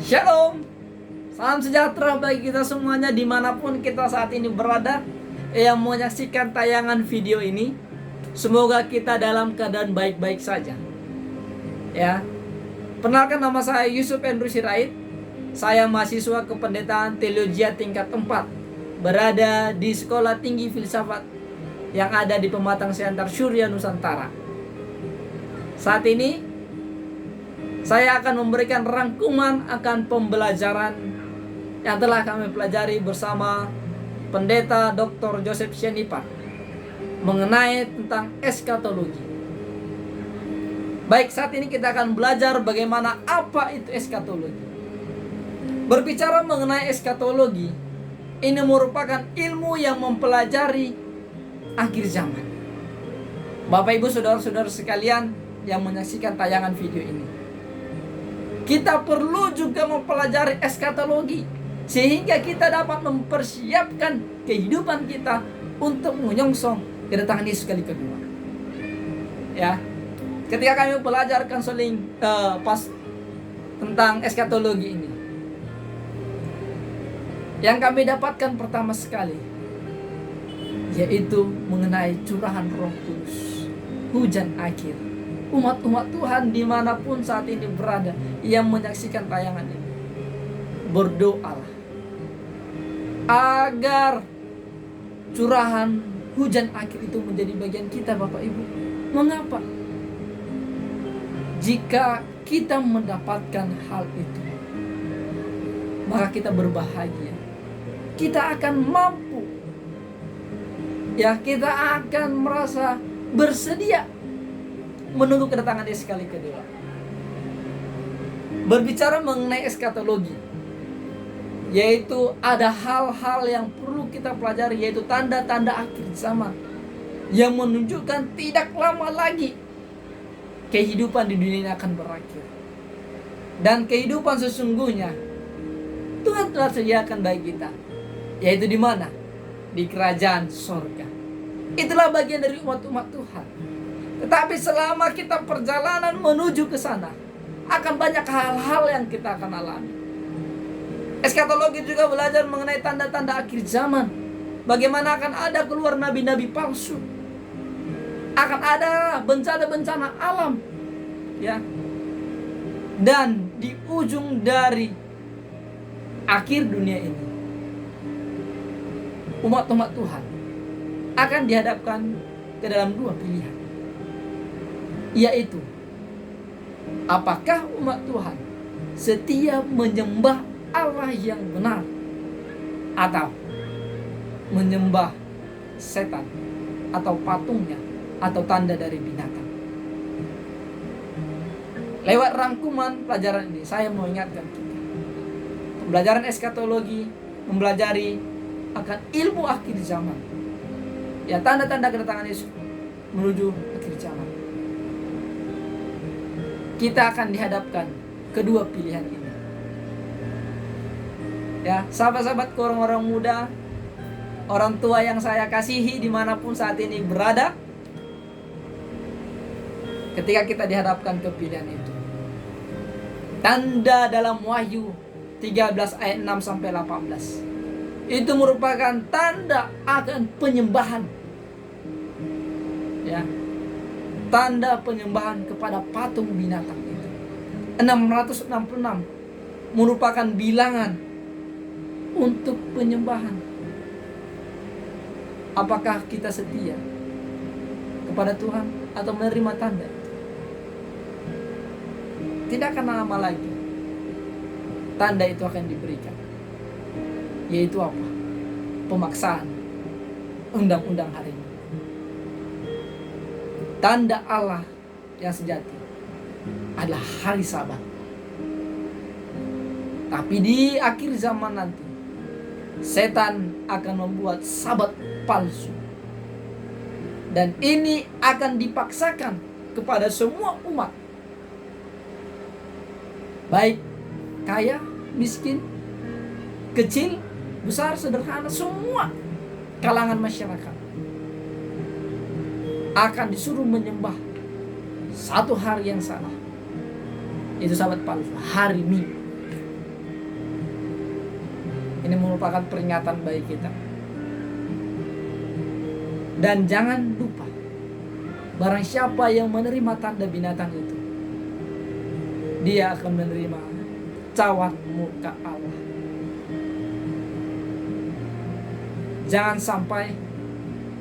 Shalom, salam sejahtera bagi kita semuanya dimanapun kita saat ini berada yang menyaksikan tayangan video ini. Semoga kita dalam keadaan baik-baik saja. Ya, perkenalkan nama saya Yusuf Andrew Sirait. Saya mahasiswa kependetaan teologi tingkat 4, berada di Sekolah Tinggi Filsafat yang ada di Pematang Siantar, Surya, Nusantara. Saat ini saya akan memberikan rangkuman akan pembelajaran yang telah kami pelajari bersama Pendeta Dr. Joseph Sianipar mengenai tentang eskatologi. Baik, saat ini kita akan belajar bagaimana apa itu eskatologi. Berbicara mengenai eskatologi, ini merupakan ilmu yang mempelajari akhir zaman. Bapak Ibu saudara-saudara sekalian yang menyaksikan tayangan video ini, kita perlu juga mempelajari eskatologi sehingga kita dapat mempersiapkan kehidupan kita untuk menyongsong kedatangan Yesus kali kedua. Ya, ketika kami belajar konseling pas tentang eskatologi ini, yang kami dapatkan pertama sekali yaitu mengenai curahan Roh Kudus, hujan akhir. Umat-umat Tuhan dimanapun saat ini berada yang menyaksikan tayangan ini, berdoalah agar curahan hujan akhir itu menjadi bagian kita, Bapak Ibu. Mengapa? Jika kita mendapatkan hal itu, maka kita berbahagia. Kita akan mampu, ya, kita akan merasa bersedia menunggu kedatangan Yesus kali kedua. Berbicara mengenai eskatologi, yaitu ada hal-hal yang perlu kita pelajari, yaitu tanda-tanda akhir zaman yang menunjukkan tidak lama lagi kehidupan di dunia ini akan berakhir. Dan kehidupan sesungguhnya Tuhan telah sediakan bagi kita, yaitu di mana? Di kerajaan sorga. Itulah bagian dari umat-umat Tuhan. Tetapi selama kita perjalanan menuju ke sana, akan banyak hal-hal yang kita akan alami. Eskatologi juga belajar mengenai tanda-tanda akhir zaman. Bagaimana akan ada keluar nabi-nabi palsu. Akan ada bencana-bencana alam. Ya. Dan di ujung dari akhir dunia ini, umat-umat Tuhan akan dihadapkan ke dalam dua pilihan, yaitu apakah umat Tuhan setia menyembah Allah yang benar atau menyembah setan atau patungnya atau tanda dari binatang. Lewat rangkuman pelajaran ini saya mau ingatkan kita, pembelajaran eskatologi mempelajari akan ilmu akhir zaman, ya, tanda-tanda kedatangan Yesus menuju akhir zaman. Kita akan dihadapkan kedua pilihan ini. Ya, sahabat-sahabat, orang-orang muda, orang tua yang saya kasihi dimanapun saat ini berada, ketika kita dihadapkan ke pilihan itu, tanda dalam Wahyu 13 ayat 6 sampai 18 itu merupakan tanda akan penyembahan, ya, tanda penyembahan kepada patung binatang itu. 666 merupakan bilangan untuk penyembahan. Apakah kita setia kepada Tuhan atau menerima tanda? Tidak akan lama lagi tanda itu akan diberikan, yaitu apa? Pemaksaan undang-undang hari ini. Tanda Allah yang sejati adalah hari Sabat. Tapi di akhir zaman nanti, setan akan membuat Sabat palsu. Dan ini akan dipaksakan kepada semua umat, baik kaya, miskin, kecil, besar, sederhana, semua kalangan masyarakat akan disuruh menyembah satu hari yang salah, itu Sabat palsu, hari Minggu. Ini merupakan peringatan bagi kita. Dan jangan lupa, barang siapa yang menerima tanda binatang itu, dia akan menerima cawan muka Allah. Jangan sampai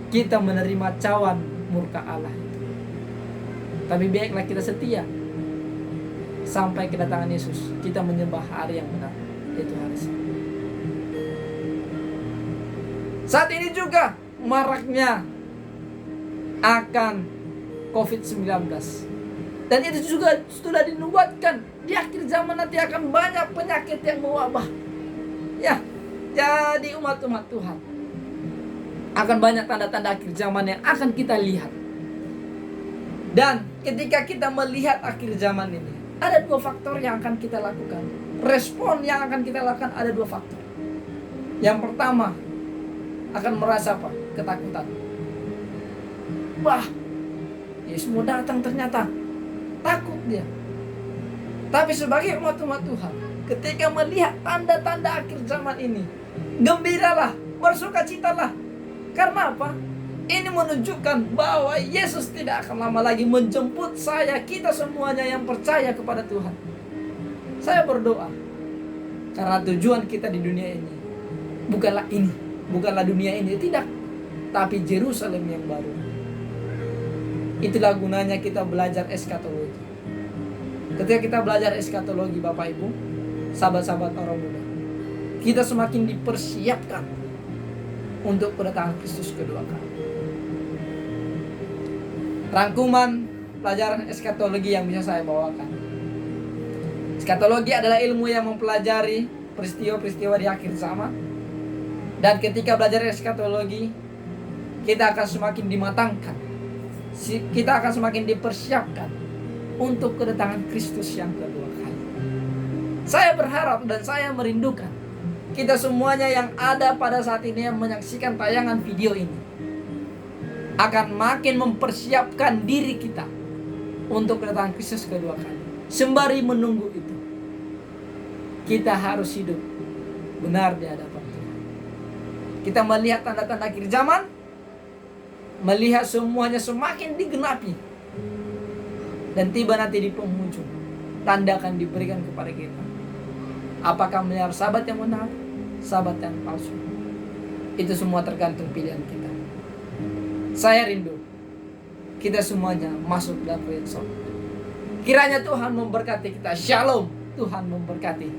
kita menerima cawan murka Allah itu. Tapi baiklah kita setia sampai kedatangan Yesus. Kita menyembah hari yang benar, yaitu hari Sabat. Saat ini juga maraknya akan COVID-19. Dan itu juga sudah dinubuatkan. Di akhir zaman nanti akan banyak penyakit yang mewabah. Ya, jadi umat-umat Tuhan, akan banyak tanda-tanda akhir zaman yang akan kita lihat. Dan ketika kita melihat akhir zaman ini, ada dua faktor yang akan kita lakukan. Respon yang akan kita lakukan ada dua faktor. Yang pertama, akan merasa apa? Ketakutan. Wah, Yesus mau datang ternyata. Takut dia. Tapi sebagai umat-umat Tuhan, ketika melihat tanda-tanda akhir zaman ini, gembiralah, bersukacitalah. Karena apa? Ini menunjukkan bahwa Yesus tidak akan lama lagi menjemput kita semuanya yang percaya kepada Tuhan. Saya berdoa, karena tujuan kita di dunia ini bukanlah dunia ini, tidak, tapi Yerusalem yang baru. Itulah gunanya kita belajar eskatologi. Ketika kita belajar eskatologi, Bapak Ibu, sahabat-sahabat orang muda, kita semakin dipersiapkan untuk kedatangan Kristus kedua kali. Rangkuman pelajaran eskatologi yang bisa saya bawakan. Eskatologi adalah ilmu yang mempelajari peristiwa-peristiwa di akhir zaman. Dan ketika belajar eskatologi, kita akan semakin dimatangkan. Kita akan semakin dipersiapkan untuk kedatangan Kristus yang kedua kali. Saya berharap dan saya merindukan kita semuanya yang ada pada saat ini yang menyaksikan tayangan video ini akan makin mempersiapkan diri kita untuk kedatangan Kristus kedua kali. Sembari menunggu itu, kita harus hidup benar di hadapan Tuhan. Kita melihat tanda-tanda akhir zaman, melihat semuanya semakin digenapi, dan tiba nanti di penghujung, tanda akan diberikan kepada kita. Apakah melihat sahabat yang benar, sahabat yang palsu? Itu semua tergantung pilihan kita. Saya rindu kita semuanya masuk dalam Friendzone. Kiranya Tuhan memberkati kita. Shalom. Tuhan memberkati.